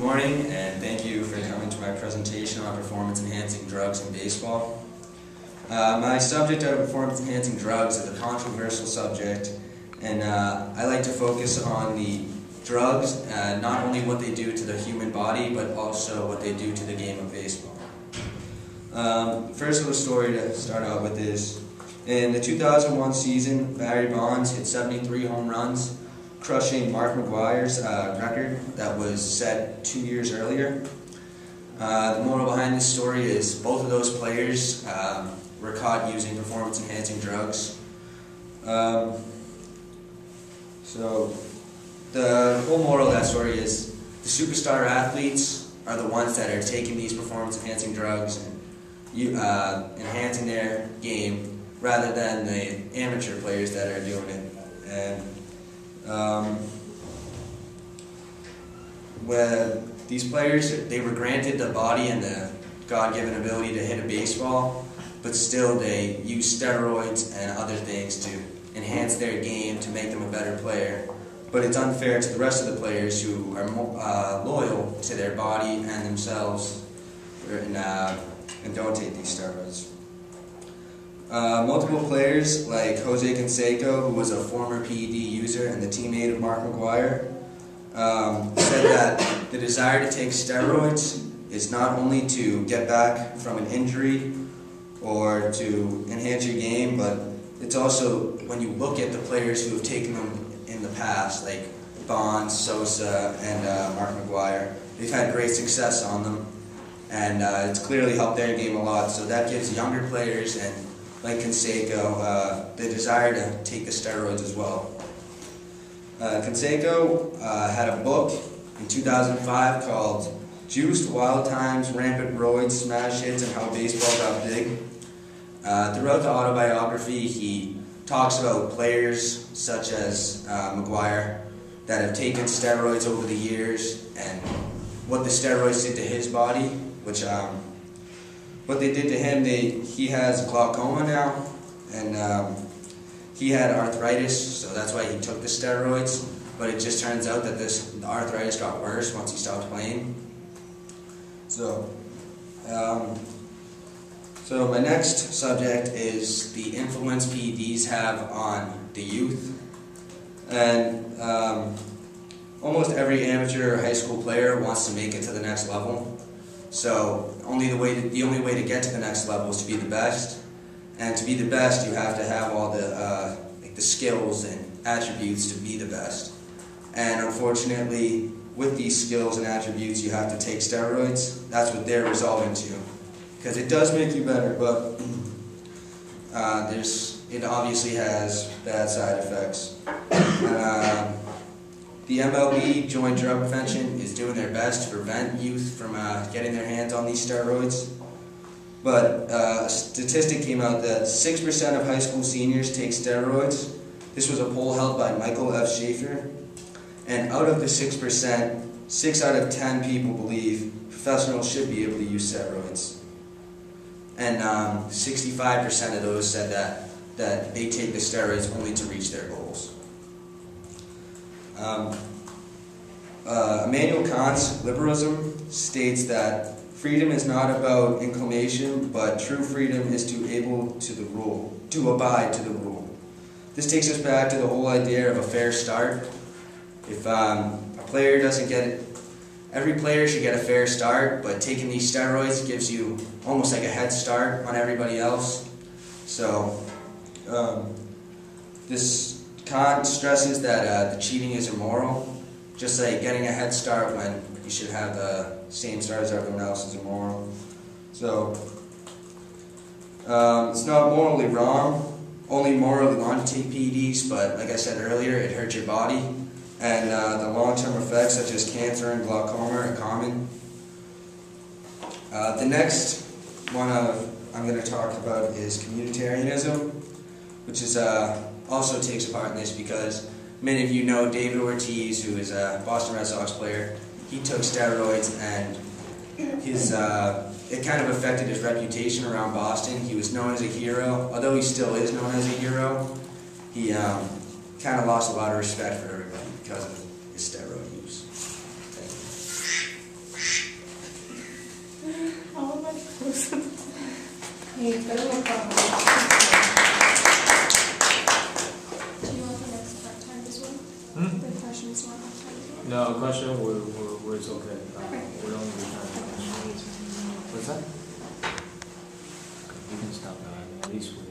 morning, and thank you for coming to my presentation on performance-enhancing drugs in baseball. My subject of performance-enhancing drugs is a controversial subject, and I like to focus on the drugs, not only what they do to the human body, but also what they do to the game of baseball. First little story to start out with is, in the 2001 season, Barry Bonds hit 73 home runs, crushing Mark McGwire's record that was set 2 years earlier. The moral behind this story is both of those players were caught using performance-enhancing drugs. So the whole moral of that story is the superstar athletes are the ones that are taking these performance-enhancing drugs and enhancing their game, rather than the amateur players that are doing it. And where these players, they were granted the body and the God-given ability to hit a baseball, but still they use steroids and other things to enhance their game to make them a better player. But it's unfair to the rest of the players who are loyal to their body and themselves and don't take these steroids. Multiple players like Jose Canseco, who was a former PED user and the teammate of Mark McGwire, said that the desire to take steroids is not only to get back from an injury or to enhance your game, but it's also when you look at the players who have taken them in the past, like Bonds, Sosa, and Mark McGwire. They've had great success on them, and it's clearly helped their game a lot. So that gives younger players and like Canseco, the desire to take the steroids as well. Canseco had a book in 2005 called Juiced, Wild Times, Rampant Roids, Smash Hits, and How Baseball Got Big. Throughout the autobiography, he talks about players such as McGwire that have taken steroids over the years and what the steroids did to his body, which what they did to him, he has glaucoma now, and he had arthritis, so that's why he took the steroids, but it just turns out that the arthritis got worse once he stopped playing. So my next subject is the influence PEDs have on the youth. And almost every amateur or high school player wants to make it to the next level. So the only way to get to the next level is to be the best, and to be the best, you have to have all the the skills and attributes to be the best. And unfortunately, with these skills and attributes, you have to take steroids. That's what they're resolving to, because it does make you better, but it obviously has bad side effects. The MLB, Joint Drug Prevention, is doing their best to prevent youth from getting their hands on these steroids. But a statistic came out that 6% of high school seniors take steroids. This was a poll held by Michael F. Schaefer. And out of the 6%, 6 out of 10 people believe professionals should be able to use steroids. And 65% of those said that they take the steroids only to reach their goals. Immanuel Kant's liberalism states that freedom is not about inclination, but true freedom is to abide to the rule. This takes us back to the whole idea of a fair start. If a player doesn't get it, every player should get a fair start, but taking these steroids gives you almost like a head start on everybody else. So this Kant stresses that the cheating is immoral, just like getting a head start when you should have the same start as everyone else is immoral. So it's not morally wrong, only morally wrong to take PEDs, but like I said earlier, it hurts your body, and the long-term effects such as cancer and glaucoma are common. The next one I'm going to talk about is communitarianism, which is also takes a part in this because many of you know David Ortiz, who is a Boston Red Sox player. He took steroids, and it kind of affected his reputation around Boston. He was known as a hero, although he still is known as a hero. He kind of lost a lot of respect for everybody because of his steroid use. Thank you. Y esperemos para. Do you want the next part-time as well? The questions want part-time as well? No, a question, it's okay. We don't need time. What's that? You can stop now, at least we